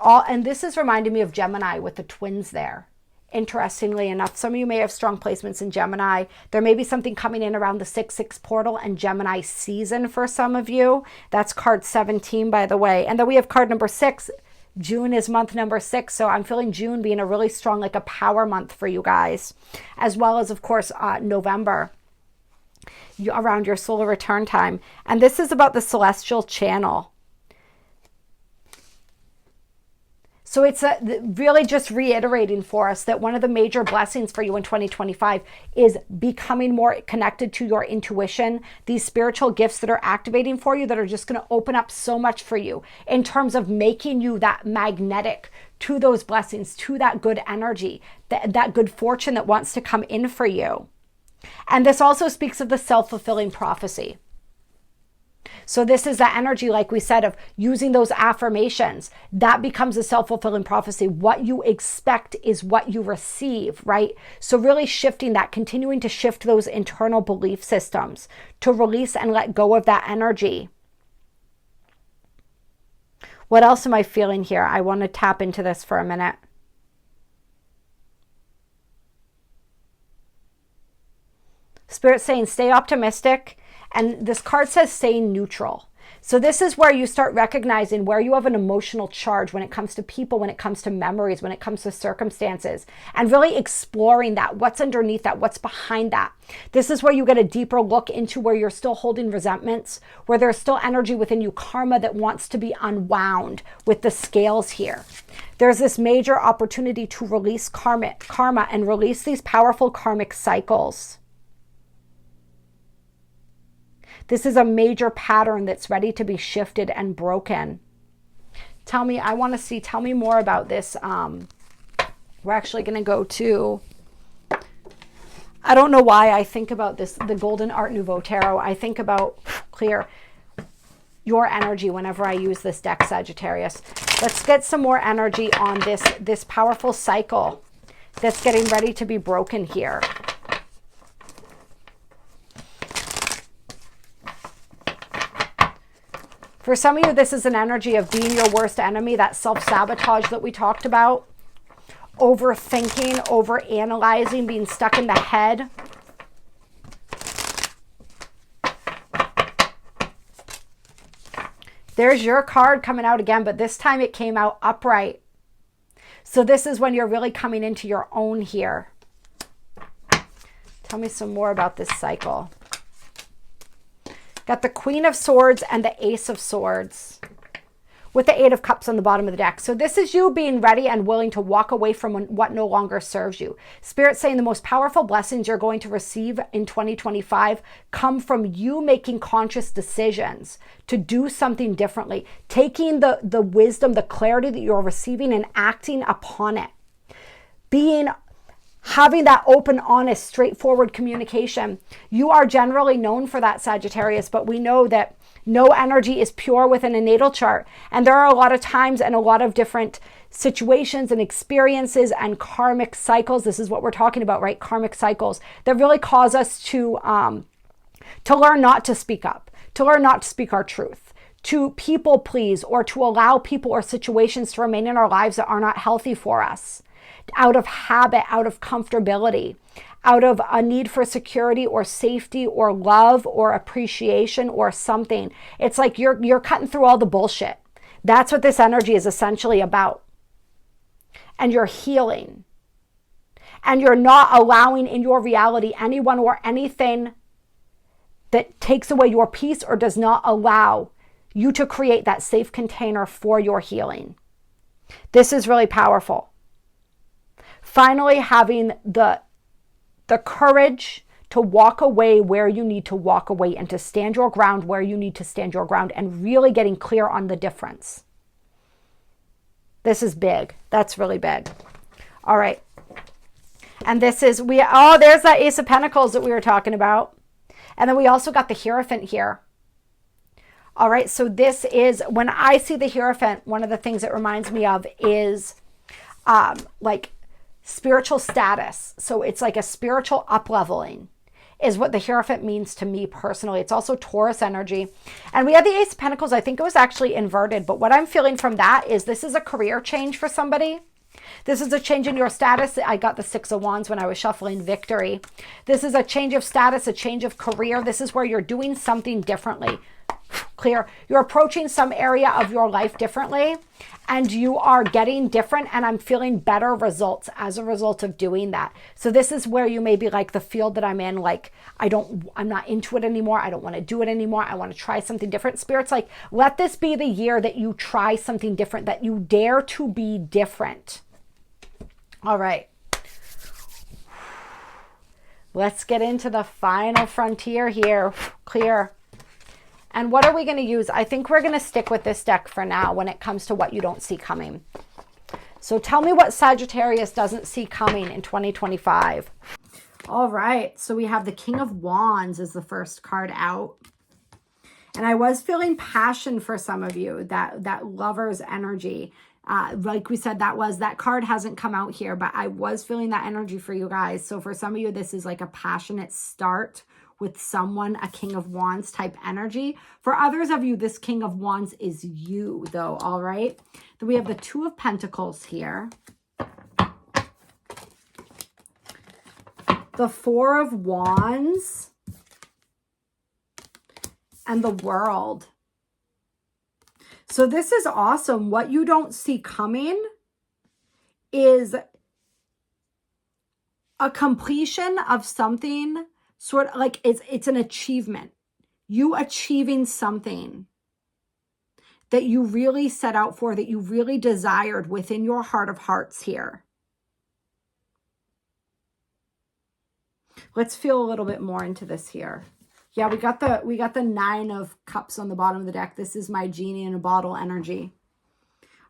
this is reminding me of Gemini with the twins there. Interestingly enough, some of you may have strong placements in Gemini. There may be something coming in around the 6/6 portal and Gemini season for some of you. That's card 17, by the way. And then we have card number 6. June is month number 6, so I'm feeling June being a really strong, like a power month for you guys, as well as, of course, November, around your solar return time. And this is about the celestial channel. So it's really just reiterating for us that one of the major blessings for you in 2025 is becoming more connected to your intuition, these spiritual gifts that are activating for you that are just going to open up so much for you in terms of making you that magnetic to those blessings, to that good energy, that good fortune that wants to come in for you. And this also speaks of the self-fulfilling prophecy. So this is that energy, like we said, of using those affirmations. That becomes a self-fulfilling prophecy. What you expect is what you receive, right? So really shifting that, continuing to shift those internal belief systems to release and let go of that energy. What else am I feeling here? I want to tap into this for a minute. Spirit saying, stay optimistic. And this card says stay neutral. So this is where you start recognizing where you have an emotional charge when it comes to people, when it comes to memories, when it comes to circumstances, and really exploring that, what's underneath that, what's behind that. This is where you get a deeper look into where you're still holding resentments, where there's still energy within you, karma that wants to be unwound with the scales here. There's this major opportunity to release karma and release these powerful karmic cycles. This is a major pattern that's ready to be shifted and broken. Tell me, I want to see, tell me more about this. We're actually going to go to, I don't know why I think about this, the Golden Art Nouveau Tarot. I think about, clear your energy whenever I use this deck, Sagittarius. Let's get some more energy on this powerful cycle that's getting ready to be broken here. For some of you, this is an energy of being your worst enemy, that self-sabotage that we talked about. Overthinking, overanalyzing, being stuck in the head. There's your card coming out again, but this time it came out upright. So this is when you're really coming into your own here. Tell me some more about this cycle. Got the Queen of Swords and the Ace of Swords with the Eight of Cups on the bottom of the deck. So this is you being ready and willing to walk away from what no longer serves you. Spirit's saying the most powerful blessings you're going to receive in 2025 come from you making conscious decisions to do something differently, taking the wisdom, the clarity that you're receiving and acting upon it. Having that open, honest, straightforward communication. You are generally known for that, Sagittarius, but we know that no energy is pure within a natal chart. And there are a lot of times and a lot of different situations and experiences and karmic cycles. This is what we're talking about, right? Karmic cycles that really cause us to learn not to speak up, to learn not to speak our truth, to people please, or to allow people or situations to remain in our lives that are not healthy for us. Out of habit, out of comfortability, out of a need for security or safety or love or appreciation or something. It's like you're cutting through all the bullshit. That's what this energy is essentially about. And you're healing. And you're not allowing in your reality anyone or anything that takes away your peace or does not allow you to create that safe container for your healing. This is really powerful. Finally, having the courage to walk away where you need to walk away and to stand your ground where you need to stand your ground and really getting clear on the difference. This is big. That's really big. All right. And this is, there's that Ace of Pentacles that we were talking about. And then we also got the Hierophant here. All right. So this is, when I see the Hierophant, one of the things it reminds me of is like spiritual status. So it's like a spiritual up-leveling is what the Hierophant means to me personally. It's also Taurus energy. And we had the Ace of Pentacles. I think it was actually inverted. But what I'm feeling from that is this is a career change for somebody. This is a change in your status. I got the Six of Wands when I was shuffling Victory. This is a change of status, a change of career. This is where you're doing something differently. Clear. You're approaching some area of your life differently and you are getting different, and I'm feeling better results as a result of doing that. So this is where you may be like, the field that I'm in, like, I'm not into it anymore. I don't want to do it anymore. I want to try something different. Spirit's like, let this be the year that you try something different, that you dare to be different. All right. Let's get into the final frontier here. Clear. And what are we going to use? I think we're going to stick with this deck for now when it comes to what you don't see coming. So tell me what Sagittarius doesn't see coming in 2025. All right. So we have the King of Wands as the first card out. And I was feeling passion for some of you, that lover's energy. Like we said, that card hasn't come out here, but I was feeling that energy for you guys. So for some of you, this is like a passionate start with someone, a King of Wands type energy. For others of you, this King of Wands is you, though, all right? Then we have the Two of Pentacles here. The Four of Wands. And the World. So this is awesome. What you don't see coming is a completion of something. Sort of like it's an achievement. You achieving something that you really set out for, that you really desired within your heart of hearts here. Let's feel a little bit more into this here. Yeah, we got the 9 of Cups on the bottom of the deck. This is my genie in a bottle energy.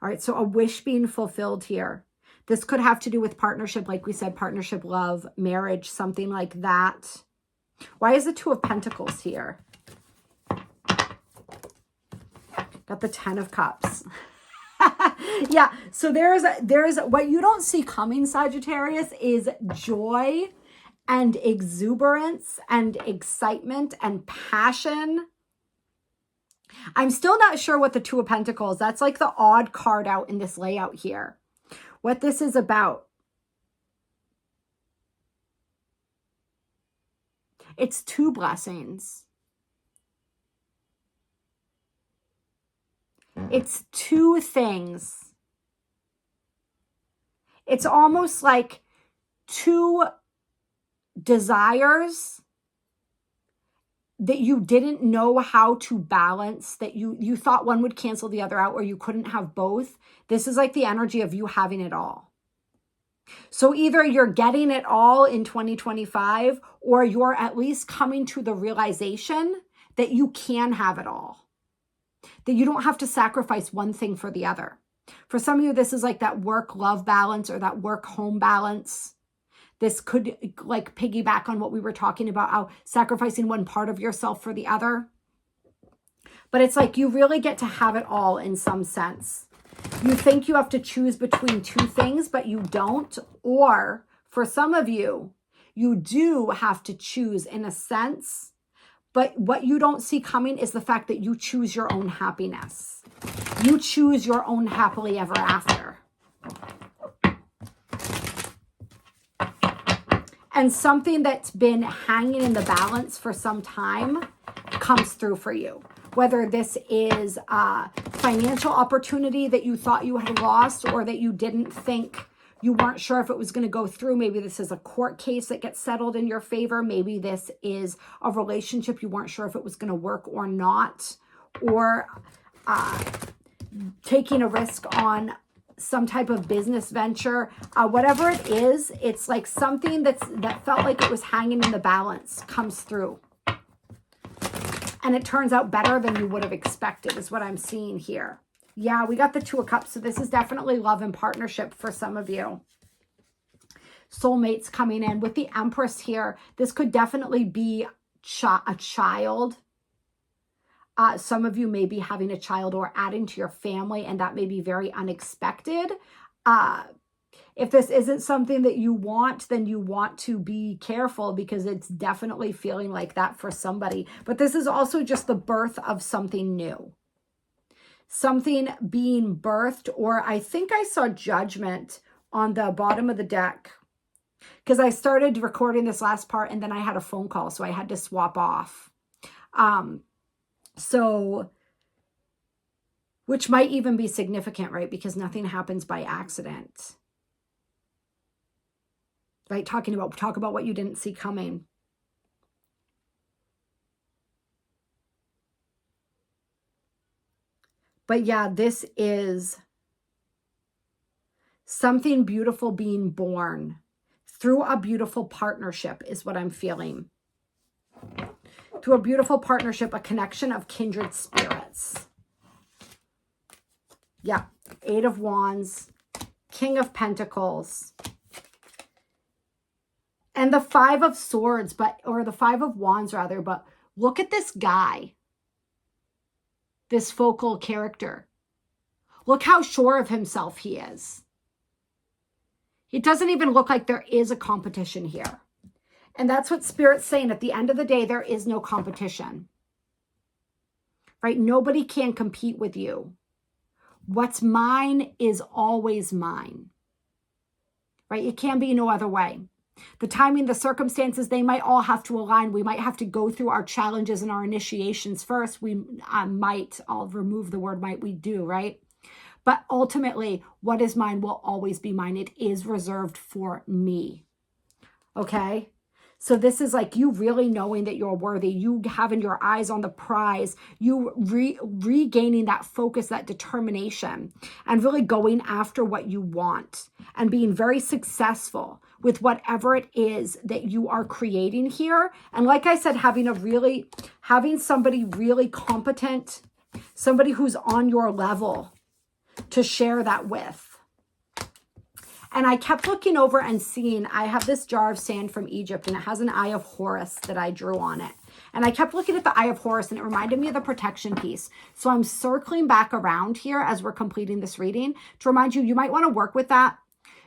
All right, so a wish being fulfilled here. This could have to do with partnership, like we said, partnership, love, marriage, something like that. Why is the 2 of Pentacles here? Got the 10 of Cups. Yeah, so there's what you don't see coming, Sagittarius, is joy and exuberance and excitement and passion. I'm still not sure what the 2 of Pentacles, that's like the odd card out in this layout here. What this is about. It's 2 blessings. It's 2 things. It's almost like 2 desires that you didn't know how to balance, that you thought one would cancel the other out, or you couldn't have both. This is like the energy of you having it all. So either you're getting it all in 2025, or you're at least coming to the realization that you can have it all. That you don't have to sacrifice one thing for the other. For some of you, this is like that work-love balance or that work-home balance. This could like piggyback on what we were talking about, how sacrificing one part of yourself for the other. But it's like you really get to have it all in some sense. You think you have to choose between 2 things, but you don't. Or for some of you, you do have to choose in a sense. But what you don't see coming is the fact that you choose your own happiness. You choose your own happily ever after. And something that's been hanging in the balance for some time comes through for you. Whether this is a financial opportunity that you thought you had lost, or that you didn't think, you weren't sure if it was going to go through. Maybe this is a court case that gets settled in your favor. Maybe this is a relationship you weren't sure if it was going to work or not. Or taking a risk on some type of business venture. Whatever it is, it's like something that felt like it was hanging in the balance comes through. And it turns out better than you would have expected is what I'm seeing here. Yeah, we got the 2 of Cups. So this is definitely love and partnership for some of you. Soulmates coming in. With the Empress here, this could definitely be a child. Some of you may be having a child or adding to your family, and that may be very unexpected. If this isn't something that you want, then you want to be careful, because it's definitely feeling like that for somebody. But this is also just the birth of something new. Something being birthed, or I think I saw Judgment on the bottom of the deck, because I started recording this last part and then I had a phone call, so I had to swap off. So, which might even be significant, right? Because nothing happens by accident. Right? Talk about what you didn't see coming. But yeah, this is something beautiful being born through a beautiful partnership is what I'm feeling. Through a beautiful partnership, a connection of kindred spirits. Yeah, 8 of Wands, King of Pentacles, and the 5 of Swords, or the 5 of Wands rather, but look at this guy. This focal character. Look how sure of himself he is. It doesn't even look like there is a competition here. And that's what Spirit's saying. At the end of the day, there is no competition. Right? Nobody can compete with you. What's mine is always mine. Right? It can be no other way. The timing, the circumstances, they might all have to align. We might have to go through our challenges and our initiations first. We I'll remove the word might, we do, right? But ultimately, what is mine will always be mine. It is reserved for me. Okay? So this is like you really knowing that you're worthy, you having your eyes on the prize, you regaining that focus, that determination, and really going after what you want and being very successful with whatever it is that you are creating here. And like I said, having somebody really competent, somebody who's on your level to share that with. And I kept looking over and seeing, I have this jar of sand from Egypt, and it has an eye of Horus that I drew on it. And I kept looking at the eye of Horus, and it reminded me of the protection piece. So I'm circling back around here as we're completing this reading to remind you, you might want to work with that.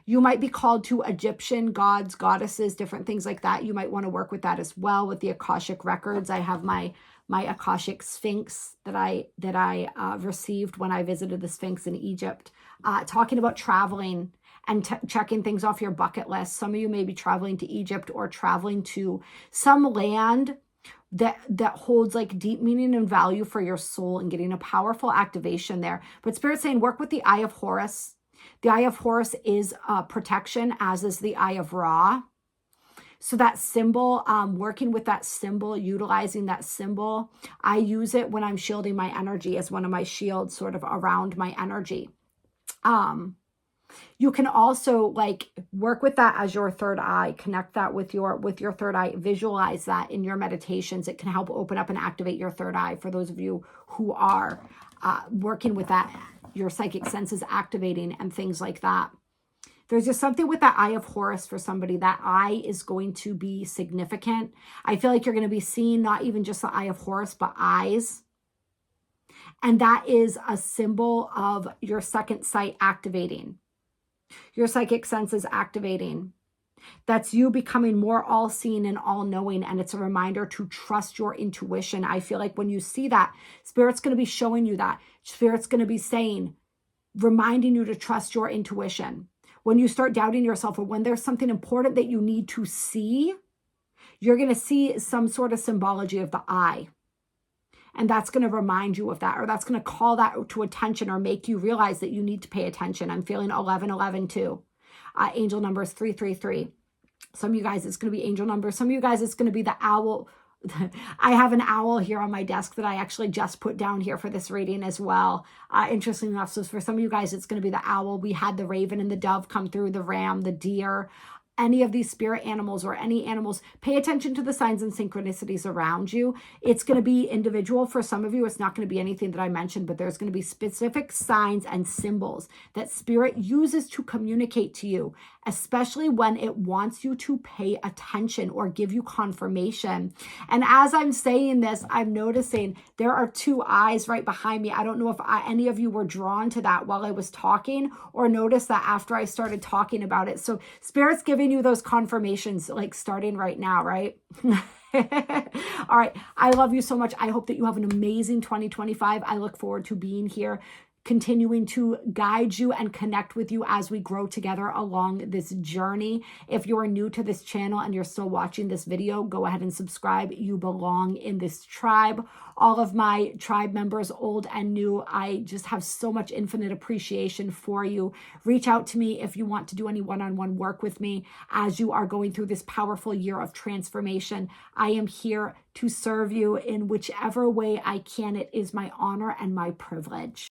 You might be called to Egyptian gods, goddesses, different things like that. You might want to work with that as well, with the Akashic records. I have my Akashic Sphinx that I received when I visited the Sphinx in Egypt, talking about traveling and checking things off your bucket list. Some of you may be traveling to Egypt or traveling to some land that holds like deep meaning and value for your soul, and getting a powerful activation there. But Spirit's saying work with the eye of Horus. The eye of Horus is protection, as is the eye of Ra. So that symbol, working with that symbol, utilizing that symbol, I use it when I'm shielding my energy as one of my shields sort of around my energy. You can also like work with that as your third eye, connect that with your third eye, visualize that in your meditations. It can help open up and activate your third eye for those of you who are working with that, your psychic senses activating and things like that. There's just something with that eye of Horus for somebody. That eye is going to be significant. I feel like you're going to be seeing not even just the eye of Horus, but eyes. And that is a symbol of your second sight activating. Your psychic senses activating. That's you becoming more all-seeing and all-knowing, and it's a reminder to trust your intuition. I feel like when you see that, Spirit's going to be showing you that. Spirit's going to be saying, reminding you to trust your intuition. When you start doubting yourself, or when there's something important that you need to see, you're going to see some sort of symbology of the eye. And that's going to remind you of that, or that's going to call that to attention, or make you realize that you need to pay attention. I'm feeling 1111 too. Angel number is 333. Some of you guys, it's going to be angel number. Some of you guys, it's going to be the owl. I have an owl here on my desk that I actually just put down here for this reading as well. Interestingly enough, so for some of you guys, it's going to be the owl. We had the raven and the dove come through, the ram, the deer. Any of these spirit animals or any animals, pay attention to the signs and synchronicities around you. It's going to be individual for some of you. It's not going to be anything that I mentioned, but there's going to be specific signs and symbols that Spirit uses to communicate to you, especially when it wants you to pay attention or give you confirmation. And as I'm saying this, I'm noticing there are two eyes right behind me. I don't know if any of you were drawn to that while I was talking, or noticed that after I started talking about it. So Spirit's giving you those confirmations, like starting right now, right? All right. I love you so much. I hope that you have an amazing 2025. I look forward to being here, continuing to guide you and connect with you as we grow together along this journey. If you are new to this channel and you're still watching this video, go ahead and subscribe. You belong in this tribe. All of my tribe members, old and new, I just have so much infinite appreciation for you. Reach out to me if you want to do any one-on-one work with me as you are going through this powerful year of transformation. I am here to serve you in whichever way I can. It is my honor and my privilege.